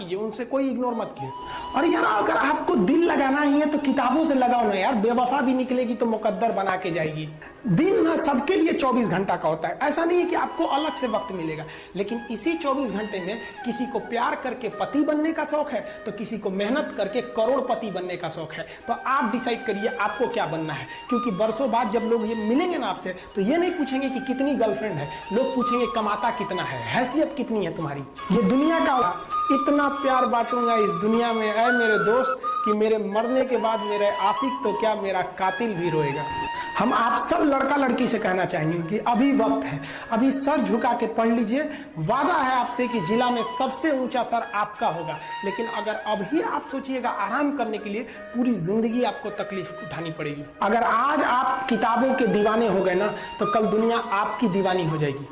कीजिए, उनसे कोई इग्नोर मत कीजिए। और यार अगर आपको दिल लगाना ही है तो किताबों से लगाओ ना यार, बेवफा भी निकलेगी तो मुकद्दर बना के जाएगी। दिन ना सबके लिए 24 घंटा का होता है, ऐसा नहीं है कि आपको अलग से वक्त मिलेगा, लेकिन इसी 24 घंटे में किसी को प्यार करके पति बनने का शौक है तो किसी को मेहनत करके करोड़पति बनने का शौक है। तो आप डिसाइड करिए आपको क्या बनना है, क्योंकि बरसों बाद जब लोग ये मिलेंगे ना आपसे तो ये नहीं पूछेंगे कि कितनी गर्लफ्रेंड है, लोग पूछेंगे कमाता कितना है, हैसियत कितनी है तुम्हारी। ये दुनिया का इतना प्यार बांटूंगा इस दुनिया में है मेरे दोस्त कि मेरे मरने के बाद मेरे आशिक तो क्या मेरा कातिल भी रोएगा। हम आप सब लड़का लड़की से कहना चाहेंगे कि अभी वक्त है, अभी सर झुका के पढ़ लीजिए। वादा है आपसे कि जिला में सबसे ऊंचा सर आपका होगा, लेकिन अगर अभी आप सोचिएगा आराम करने के लिए, पूरी जिंदगी आपको तकलीफ उठानी पड़ेगी। अगर आज आप किताबों के दीवाने हो गए ना तो कल दुनिया आपकी दीवानी हो जाएगी।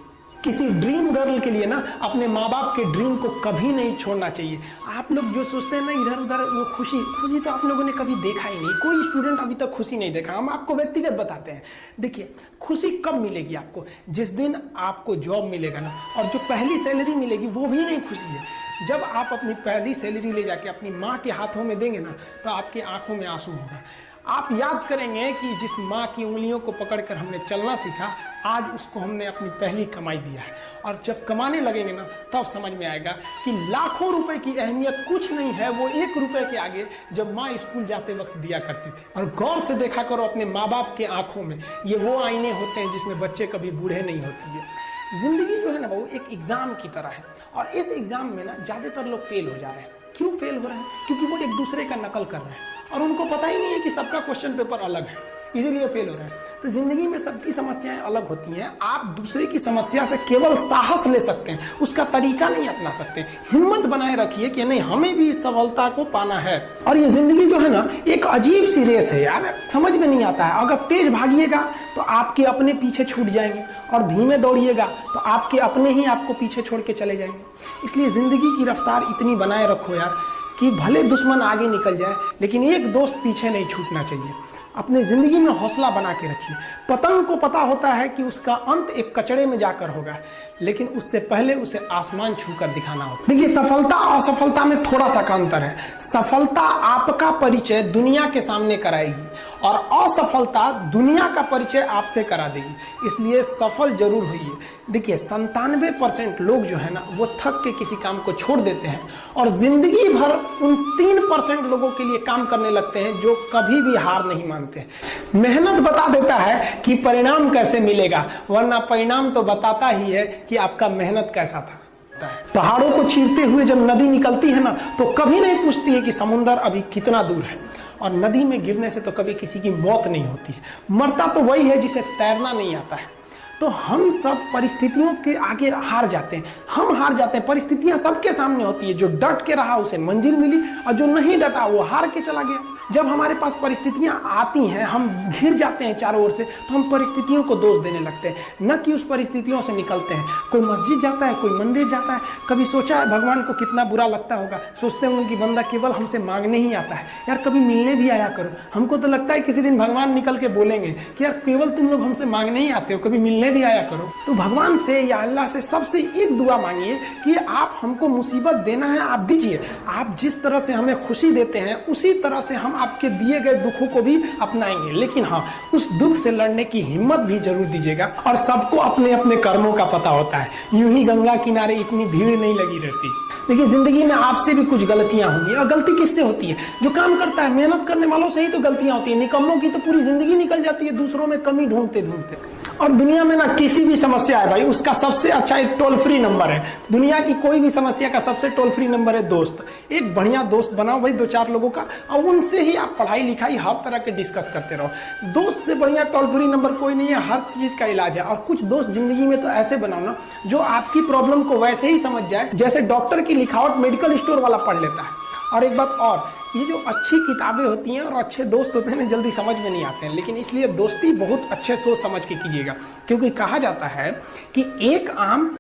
किसी ड्रीम गर्ल के लिए ना अपने माँ बाप के ड्रीम को कभी नहीं छोड़ना चाहिए। आप लोग जो सोचते हैं ना इधर उधर, वो खुशी तो आप लोगों ने कभी देखा ही नहीं। कोई स्टूडेंट अभी तक खुशी नहीं देखा। हम आपको व्यक्तिगत बताते हैं। देखिए खुशी कब मिलेगी आपको, जिस दिन आपको जॉब मिलेगा ना, और जो पहली सैलरी मिलेगी वो भी नहीं खुशी है। जब आप अपनी पहली सैलरी ले जाके अपनी माँ के हाथों में देंगे ना तो आपकी आंखों में आंसू होगा। आप याद करेंगे कि जिस माँ की उंगलियों को पकड़कर हमने चलना सीखा, आज उसको हमने अपनी पहली कमाई दिया है। और जब कमाने लगेंगे ना तब समझ में आएगा कि लाखों रुपए की अहमियत कुछ नहीं है, वो 1 रुपए के आगे जब माँ स्कूल जाते वक्त दिया करती थी। और गौर से देखा करो अपने माँ बाप के आंखों में, ये वो आईने होते हैं जिसमें बच्चे कभी बूढ़े नहीं होती है। जिंदगी जो है ना वो एक एग्जाम की तरह है, और इस एग्जाम में ना ज्यादातर लोग फेल हो जा रहे हैं। क्यों फेल हो रहे हैं? क्योंकि वो एक दूसरे का नकल कर रहे हैं और उनको पता ही नहीं है कि सबका क्वेश्चन पेपर अलग है, इसीलिए फेल हो रहे हैं। तो जिंदगी में सबकी समस्याएं अलग होती हैं। आप दूसरे की समस्या से केवल साहस ले सकते हैं, उसका तरीका नहीं अपना सकते। हिम्मत बनाए रखिए कि नहीं, हमें भी इस सफलता को पाना है। और ये जिंदगी जो है ना एक अजीब सी रेस है यार, समझ में नहीं आता है। अगर तेज भागिएगा तो आपके अपने पीछे छूट जाएंगे, और धीमे दौड़िएगा तो आपके अपने ही आपको पीछे छोड़ के चले जाएंगे। इसलिए जिंदगी की रफ्तार इतनी बनाए रखो यार कि भले दुश्मन आगे निकल जाए लेकिन एक दोस्त पीछे नहीं छूटना चाहिए। अपने जिंदगी में हौसला बना के रखिए। पतंग को पता होता है कि उसका अंत एक कचड़े में जाकर होगा, लेकिन उससे पहले उसे आसमान छूकर दिखाना होगा। देखिए सफलता और असफलता में थोड़ा सा का अंतर है। सफलता आपका परिचय दुनिया के सामने कराएगी और असफलता दुनिया का परिचय आपसे करा देगी। इसलिए सफल जरूर होइए। देखिए 97% लोग जो है ना वो थक के किसी काम को छोड़ देते हैं और जिंदगी भर उन 3% लोगों के लिए काम करने लगते हैं जो कभी भी हार नहीं मानते। मेहनत बता देता है कि परिणाम कैसे मिलेगा, वरना परिणाम तो बताता ही है कि आपका मेहनत कैसा था। पहाड़ों को चीरते हुए जब नदी निकलती है ना तो कभी नहीं पूछती है कि समुद्र अभी कितना दूर है, और नदी में गिरने से तो कभी किसी की मौत नहीं होती है। मरता तो वही है जिसे तैरना नहीं आता है। तो हम सब परिस्थितियों के आगे हार जाते हैं, हम हार जाते हैं। परिस्थितियां सबके सामने होती है, जो डट के रहा उसे मंजिल मिली और जो नहीं डटा वो हार के चला गया। जब हमारे पास परिस्थितियां आती हैं, हम घिर जाते हैं चारों ओर से, तो हम परिस्थितियों को दोष देने लगते हैं, न कि उस परिस्थितियों से निकलते हैं। कोई मस्जिद जाता है, कोई मंदिर जाता है, कभी सोचा है भगवान को कितना बुरा लगता होगा, सोचते हैं उनकी बंदा केवल हमसे मांगने ही आता है, यार कभी मिलने भी आया करो। हमको तो लगता है किसी दिन भगवान निकल के बोलेंगे कि यार केवल तुम लोग हमसे मांगने ही आते हो, कभी मिलने भी आया करो। तो भगवान से या अल्लाह से सबसे एक दुआ मांगिए कि आप हमको मुसीबत देना है आप दीजिए। आप जिस तरह से हमें खुशी देते हैं उसी तरह से हम आपके दिए गए दुखों को भी अपनाएंगे, लेकिन हाँ उस दुख से लड़ने की हिम्मत भी जरूर दीजिएगा। और सबको अपने अपने कर्मों का पता होता है, यूं ही गंगा किनारे इतनी भीड़ नहीं लगी रहती। देखिए जिंदगी में आपसे भी कुछ गलतियां होंगी, और गलती किससे होती है? जो काम करता है, मेहनत करने वालों से ही तो गलतियां होती है। निकम्मों की तो पूरी जिंदगी निकल जाती है दूसरों में कमी ढूंढते ढूंढते। और दुनिया में ना किसी भी समस्या है भाई, उसका सबसे अच्छा एक टोल फ्री नंबर है। दुनिया की कोई भी समस्या का सबसे टोल फ्री नंबर है दोस्त। एक बढ़िया दोस्त बनाओ भाई, 2-4 लोगों का, और उनसे ही आप पढ़ाई लिखाई हर तरह के डिस्कस करते रहो। दोस्त से बढ़िया टोल फ्री नंबर कोई नहीं है, हर चीज का इलाज है। और कुछ दोस्त जिंदगी में तो ऐसे बनाओ ना जो आपकी प्रॉब्लम को वैसे ही समझ जाए जैसे डॉक्टर की लिखावट मेडिकल स्टोर वाला पढ़ लेता है। और एक बात और, ये जो अच्छी किताबें होती हैं और अच्छे दोस्त होते हैं ना जल्दी समझ में नहीं आते हैं, लेकिन इसलिए दोस्ती बहुत अच्छे सोच समझ के कीजिएगा। क्योंकि कहा जाता है कि एक आम